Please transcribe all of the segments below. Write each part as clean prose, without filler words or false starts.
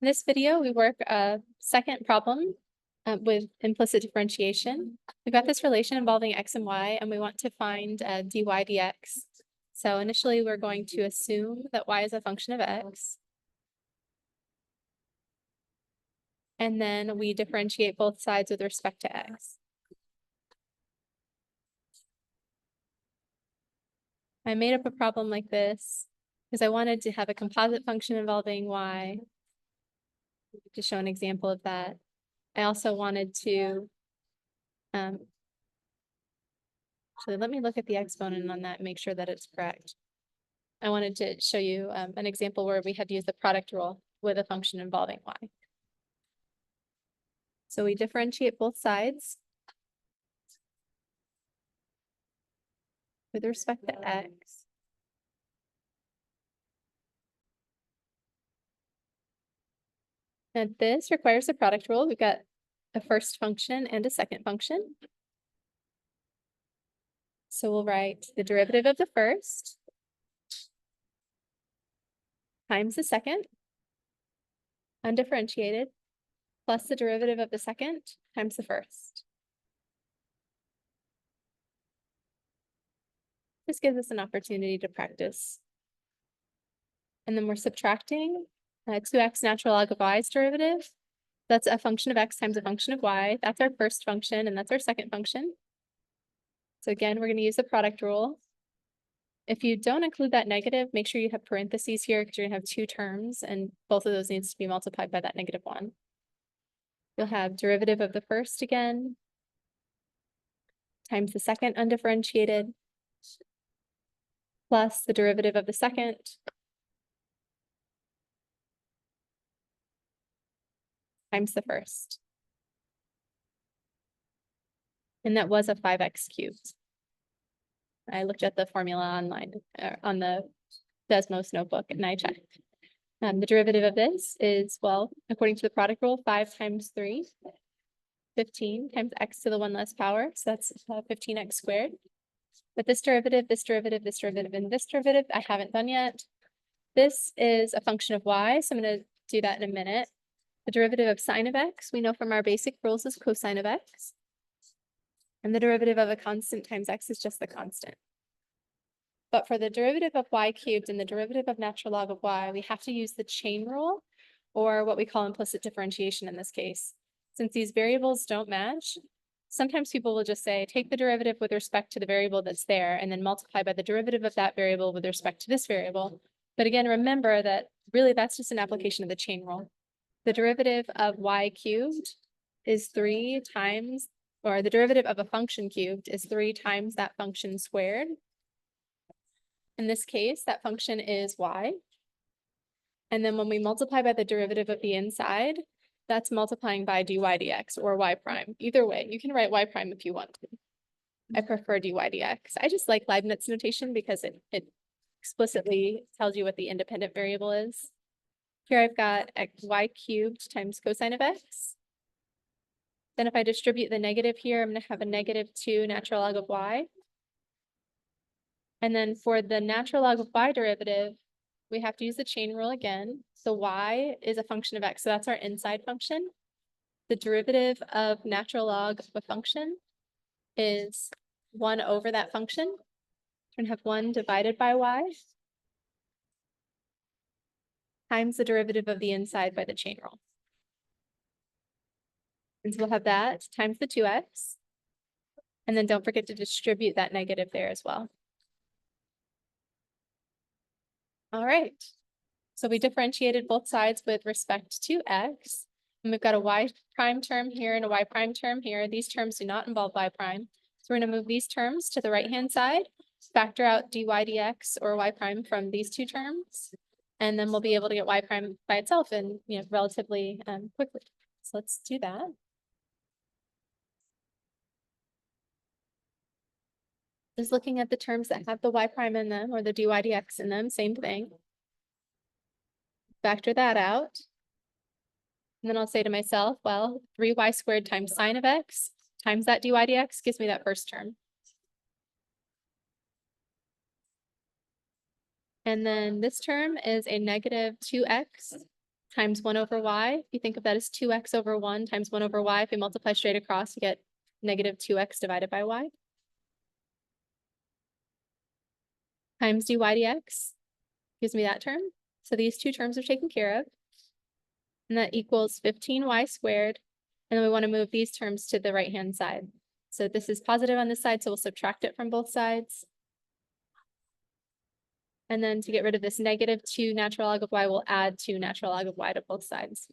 In this video, we work a second problem with implicit differentiation. We've got this relation involving x and y, and we want to find dy dx. So initially, we're going to assume that y is a function of x. And then we differentiate both sides with respect to x. I made up a problem like this because I wanted to have a composite function involving y, to show an example of that. I also wanted to, actually, let me look at the exponent on that and make sure that it's correct. I wanted to show you an example where we had used the product rule with a function involving y. So we differentiate both sides with respect to x. And this requires the product rule. We've got a first function and a second function. So we'll write the derivative of the first times the second, undifferentiated, plus the derivative of the second times the first. This gives us an opportunity to practice. And then we're subtracting 2x natural log of y's derivative. That's a function of x times a function of y. That's our first function, and that's our second function. So again, we're going to use the product rule. If you don't include that negative, make sure you have parentheses here because you're going to have two terms, and both of those needs to be multiplied by that -1. You'll have derivative of the first again, times the second undifferentiated, plus the derivative of the second, times the first. And that was a 5x cubed. I looked at the formula online on the Desmos notebook and I checked. The derivative of this is, well, according to the product rule, 5 times 3, 15 times x to the 1 less power. So that's 15x squared. But this derivative, this derivative, this derivative, and this derivative, I haven't done yet. This is a function of y, so I'm going to do that in a minute. The derivative of sine of x, we know from our basic rules, is cosine of x. And the derivative of a constant times x is just the constant. But for the derivative of y cubed and the derivative of natural log of y, we have to use the chain rule, or what we call implicit differentiation in this case. Since these variables don't match, sometimes people will just say, take the derivative with respect to the variable that's there, and then multiply by the derivative of that variable with respect to this variable. But again, remember that really that's just an application of the chain rule. The derivative of y cubed is 3 times, or the derivative of a function cubed is 3 times that function squared. In this case, that function is y. And then when we multiply by the derivative of the inside, that's multiplying by dy dx or y prime. Either way, you can write y prime if you want to. I prefer dy dx. I just like Leibniz notation because it explicitly tells you what the independent variable is. Here I've got y cubed times cosine of x. Then if I distribute the negative here, I'm going to have a -2 natural log of y. And then for the natural log of y derivative, we have to use the chain rule again. So y is a function of x, so that's our inside function. The derivative of natural log of a function is 1 over that function. We're going to have 1 divided by y times the derivative of the inside by the chain rule. And so we'll have that times the 2x. And then don't forget to distribute that negative there as well. All right. So we differentiated both sides with respect to x. And we've got a y prime term here and a y prime term here. These terms do not involve y prime. So we're going to move these terms to the right-hand side, factor out dy dx or y prime from these two terms. And then we'll be able to get y prime by itself and relatively quickly. So let's do that. Just looking at the terms that have the y prime in them or the dy dx in them, same thing. Factor that out. And then I'll say to myself, well, 3y squared times sine of x times that dy dx gives me that first term. And then this term is a -2x times 1 over y. If you think of that as 2x over 1 times 1 over y, if we multiply straight across, you get negative 2x divided by y. Times dy dx gives me that term. So these two terms are taken care of. And that equals 15y squared. And then we want to move these terms to the right-hand side. So this is positive on this side, so we'll subtract it from both sides. And then to get rid of this negative 2 natural log of y, we'll add 2 natural log of y to both sides.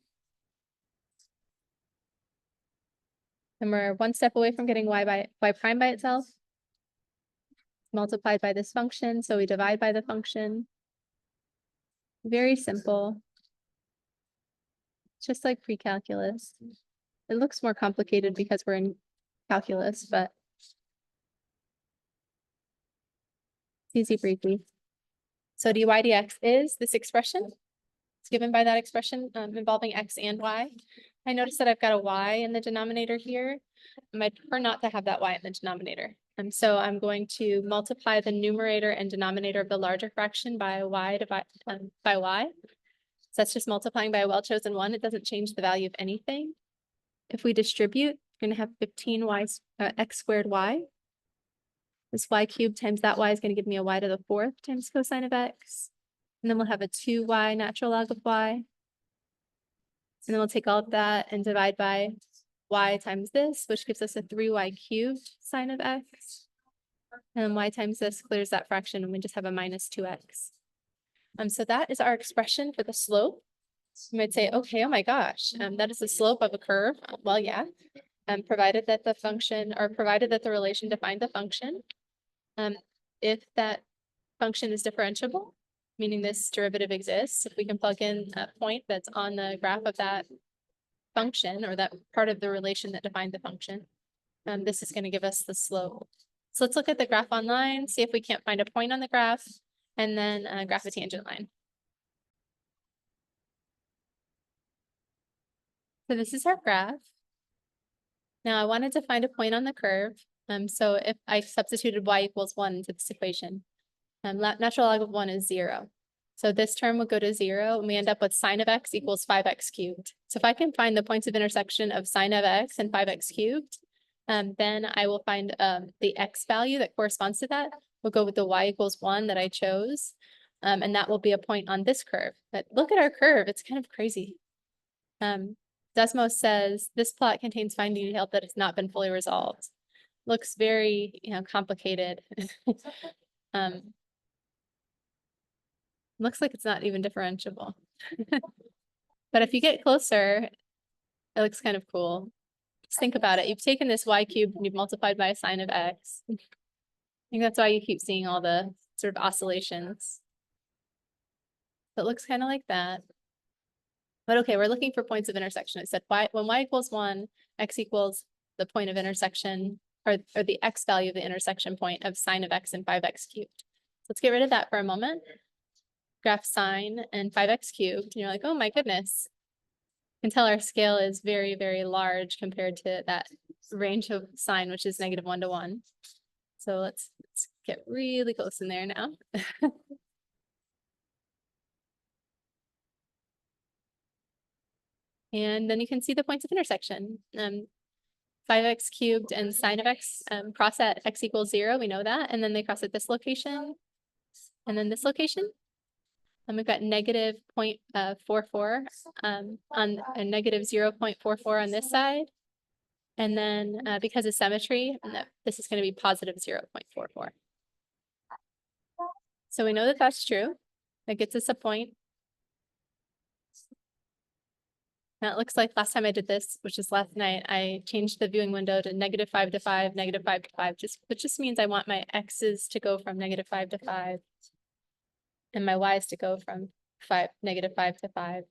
And we're one step away from getting y prime by itself. Multiplied by this function, so we divide by the function. Very simple. Just like pre-calculus. It looks more complicated because we're in calculus, but it's easy breezy. So dy dx is this expression. It's given by that expression involving x and y. I notice that I've got a y in the denominator here. I prefer not to have that y in the denominator. And so I'm going to multiply the numerator and denominator of the larger fraction by y by y. So that's just multiplying by a well-chosen one. It doesn't change the value of anything. If we distribute, you're going to have 15 x squared y. This y cubed times that y is going to give me a y to the 4th times cosine of x. And then we'll have a 2y natural log of y. And then we'll take all of that and divide by y times this, which gives us a 3y cubed sine of x. And then y times this clears that fraction, and we just have a minus 2x. So that is our expression for the slope. You might say, okay, oh my gosh, that is the slope of a curve. Well, yeah, provided that the relation defined the function. If that function is differentiable, meaning this derivative exists, if we can plug in a point that's on the graph of that function or that part of the relation that defined the function, this is going to give us the slope. So let's look at the graph online, see if we can't find a point on the graph, and then graph a tangent line. So this is our graph. Now I wanted to find a point on the curve. So if I substituted y equals 1 into this equation, natural log of 1 is 0. So this term would go to 0, and we end up with sine of x equals 5x cubed. So if I can find the points of intersection of sine of x and 5x cubed, then I will find the x value that corresponds to that. We'll go with the y equals 1 that I chose, and that will be a point on this curve. But look at our curve, it's kind of crazy. Desmos says this plot contains fine detail that has not been fully resolved. Looks very, complicated. Looks like it's not even differentiable. But if you get closer, it looks kind of cool. Just think about it. You've taken this y cubed and you've multiplied by a sine of x. I think that's why you keep seeing all the sort of oscillations. It looks kind of like that. But okay, we're looking for points of intersection. It said when y equals 1, x equals the point of intersection, or the x value of the intersection point of sine of x and 5x cubed. Let's get rid of that for a moment. Graph sine and 5x cubed, and you're like, oh my goodness. You can tell our scale is very, very large compared to that range of sine, which is -1 to 1. So let's get really close in there now. And then you can see the points of intersection. 5x cubed and sine of x cross at x equals 0, we know that. And then they cross at this location and then this location. And we've got negative 0.44 on a negative 0.44 on this side. And then because of symmetry, this is going to be positive 0.44. So we know that that's true. That gets us a point. Now it looks like last time I did this, which is last night, I changed the viewing window to -5 to 5, -5 to 5, which just means I want my x's to go from -5 to 5. And my y's to go from -5 to 5.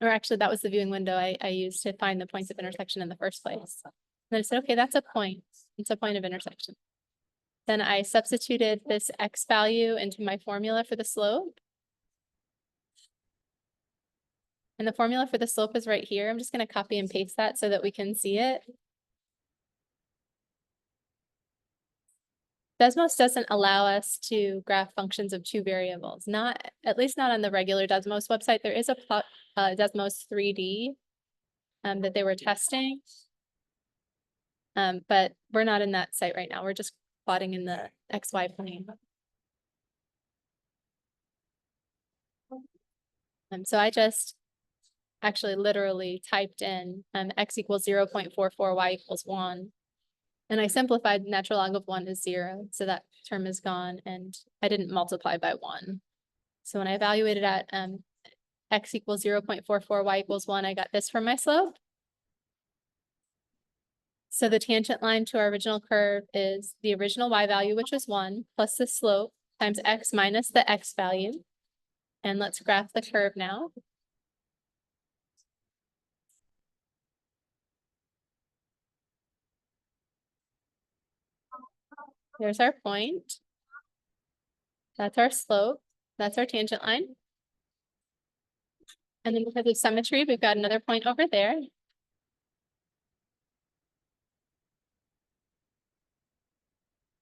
Or actually, that was the viewing window I used to find the points of intersection in the first place. And then I said, okay, that's a point. It's a point of intersection. Then I substituted this x value into my formula for the slope. And the formula for the slope is right here. I'm just going to copy and paste that so that we can see it. Desmos doesn't allow us to graph functions of two variables, at least not on the regular Desmos website. There is a Desmos 3D that they were testing. But we're not in that site right now. We're just plotting in the XY plane. So I just actually literally typed in x equals 0.44, y equals 1. And I simplified natural log of 1 is 0. So that term is gone. And I didn't multiply by 1. So when I evaluated at x equals 0.44, y equals 1, I got this from my slope. So the tangent line to our original curve is the original y value, which was 1, plus the slope times x minus the x value. And let's graph the curve now. There's our point. That's our slope. That's our tangent line. And then because of symmetry, we've got another point over there.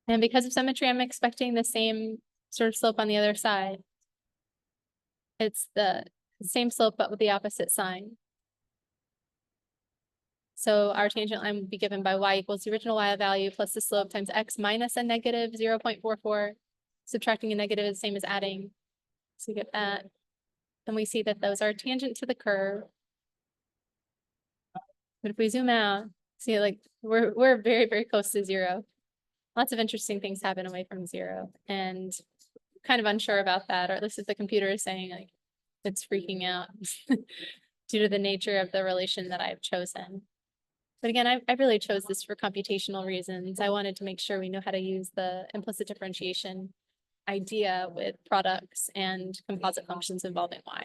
And because of symmetry, I'm expecting the same sort of slope on the other side. It's the same slope, but with the opposite sign. So our tangent line would be given by y equals the original y value plus the slope times x minus a negative 0.44. Subtracting a negative is the same as adding. So we get that. And we see that those are tangent to the curve. But if we zoom out, see like we're very, very close to 0. Lots of interesting things happen away from 0. And kind of unsure about that, or at least if the computer is saying like it's freaking out due to the nature of the relation that I've chosen. But again, I really chose this for computational reasons. I wanted to make sure we know how to use the implicit differentiation idea with products and composite functions involving y.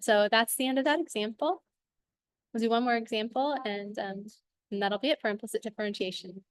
So that's the end of that example. We'll do one more example, and that'll be it for implicit differentiation.